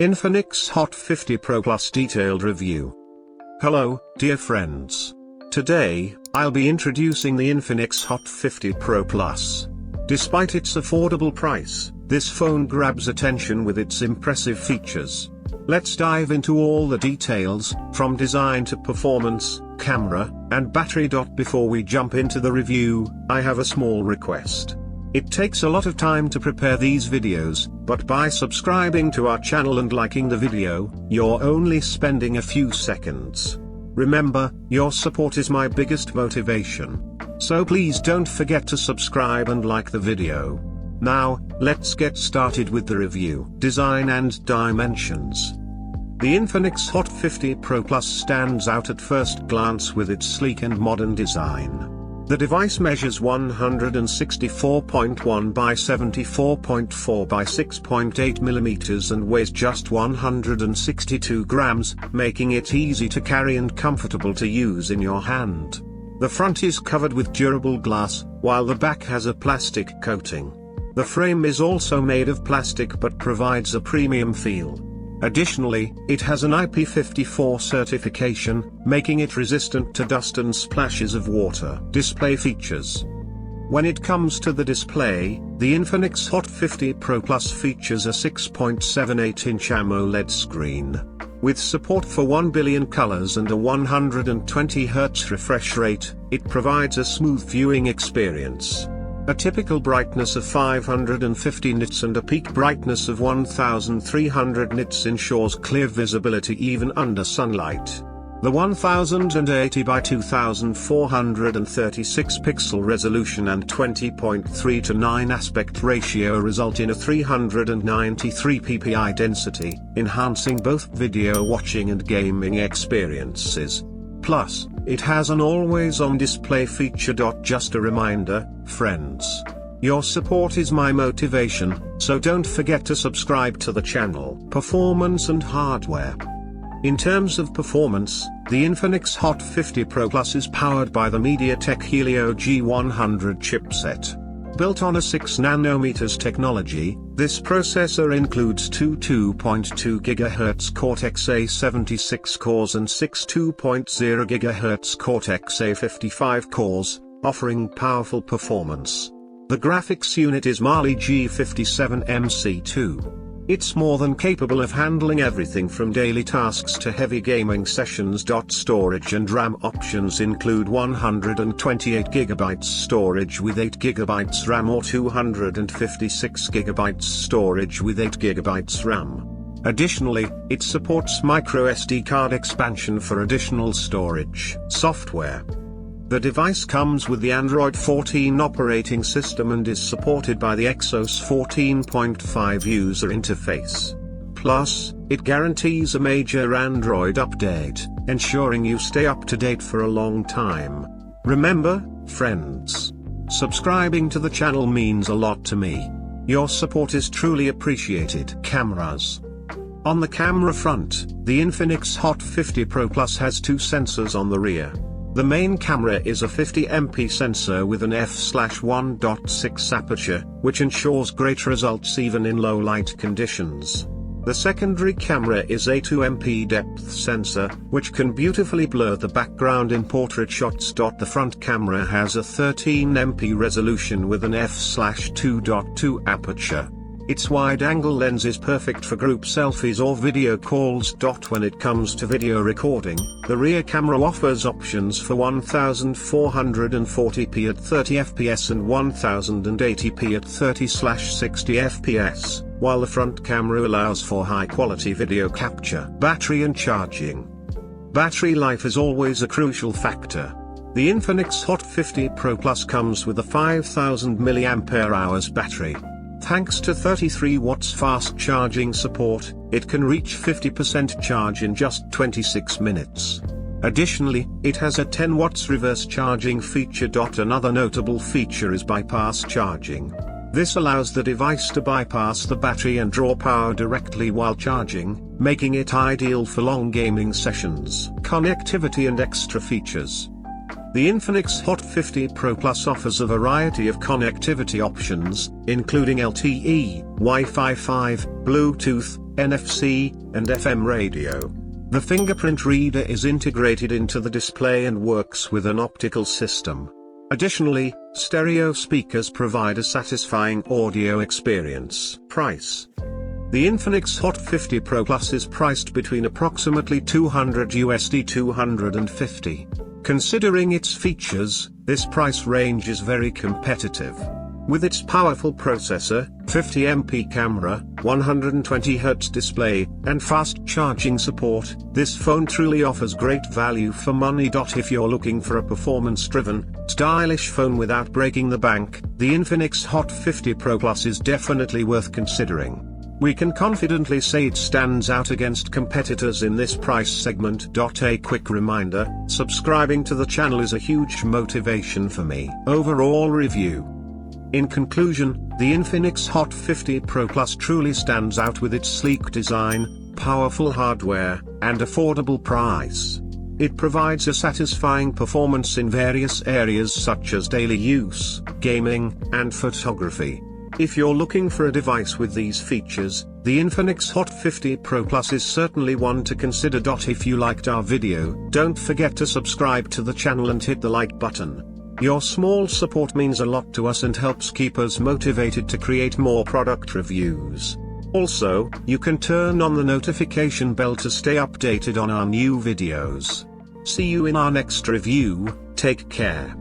Infinix Hot 50 Pro Plus detailed review. Hello, dear friends. Today, I'll be introducing the Infinix Hot 50 Pro Plus. Despite its affordable price, this phone grabs attention with its impressive features. Let's dive into all the details, from design to performance, camera, and battery. Before we jump into the review, I have a small request. It takes a lot of time to prepare these videos, but by subscribing to our channel and liking the video, you're only spending a few seconds. Remember, your support is my biggest motivation. So please don't forget to subscribe and like the video. Now, let's get started with the review. Design and dimensions. The Infinix Hot 50 Pro Plus stands out at first glance with its sleek and modern design. The device measures 164.1 by 74.4 by 6.8 mm and weighs just 162 grams, making it easy to carry and comfortable to use in your hand. The front is covered with durable glass, while the back has a plastic coating. The frame is also made of plastic but provides a premium feel. Additionally, it has an IP54 certification, making it resistant to dust and splashes of water. Display features. When it comes to the display, the Infinix Hot 50 Pro Plus features a 6.78-inch AMOLED screen. With support for 1 billion colors and a 120 Hz refresh rate, it provides a smooth viewing experience. A typical brightness of 550 nits and a peak brightness of 1300 nits ensures clear visibility even under sunlight. The 1080 by 2436 pixel resolution and 20.3:9 aspect ratio result in a 393 ppi density, enhancing both video watching and gaming experiences. Plus, it has an always-on display feature. Just a reminder, friends. Your support is my motivation, so don't forget to subscribe to the channel. Performance and hardware. In terms of performance, the Infinix Hot 50 Pro Plus is powered by the MediaTek Helio G99 chipset. Built on a 6nm technology, this processor includes two 2.2 GHz Cortex-A76 cores and six 2.0 GHz Cortex-A55 cores, offering powerful performance. The graphics unit is Mali G57MC2. It's more than capable of handling everything from daily tasks to heavy gaming sessions. Storage and RAM options include 128GB storage with 8GB RAM or 256GB storage with 8GB RAM. Additionally, it supports microSD card expansion for additional storage. Software. The device comes with the Android 14 operating system and is supported by the Exynos 14.5 user interface. Plus, it guarantees a major Android update, ensuring you stay up to date for a long time. Remember, friends, subscribing to the channel means a lot to me. Your support is truly appreciated. Cameras. On the camera front, the Infinix Hot 50 Pro Plus has two sensors on the rear. The main camera is a 50MP sensor with an f/1.6 aperture, which ensures great results even in low light conditions. The secondary camera is a 2MP depth sensor, which can beautifully blur the background in portrait shots. The front camera has a 13MP resolution with an f/2.2 aperture. Its wide-angle lens is perfect for group selfies or video calls. When it comes to video recording, the rear camera offers options for 1440p at 30fps and 1080p at 30/60 fps, while the front camera allows for high-quality video capture. Battery and charging. Battery life is always a crucial factor. The Infinix Hot 50 Pro Plus comes with a 5000 mAh battery. Thanks to 33 watts fast charging support, it can reach 50% charge in just 26 minutes. Additionally, it has a 10 watts reverse charging feature. Another notable feature is bypass charging. This allows the device to bypass the battery and draw power directly while charging, making it ideal for long gaming sessions. Connectivity and extra features. The Infinix Hot 50 Pro Plus offers a variety of connectivity options, including LTE, Wi-Fi 5, Bluetooth, NFC, and FM radio. The fingerprint reader is integrated into the display and works with an optical system. Additionally, stereo speakers provide a satisfying audio experience. Price. The Infinix Hot 50 Pro Plus is priced between approximately $200 to $250. Considering its features, this price range is very competitive. With its powerful processor, 50MP camera, 120Hz display, and fast charging support, this phone truly offers great value for money. If you're looking for a performance-driven, stylish phone without breaking the bank, the Infinix Hot 50 Pro Plus is definitely worth considering. We can confidently say it stands out against competitors in this price segment. A quick reminder, subscribing to the channel is a huge motivation for me. Overall review. In conclusion, the Infinix Hot 50 Pro Plus truly stands out with its sleek design, powerful hardware, and affordable price. It provides a satisfying performance in various areas such as daily use, gaming, and photography. If you're looking for a device with these features, the Infinix Hot 50 Pro Plus is certainly one to consider. If you liked our video, don't forget to subscribe to the channel and hit the like button. Your small support means a lot to us and helps keep us motivated to create more product reviews. Also, you can turn on the notification bell to stay updated on our new videos. See you in our next review. Take care.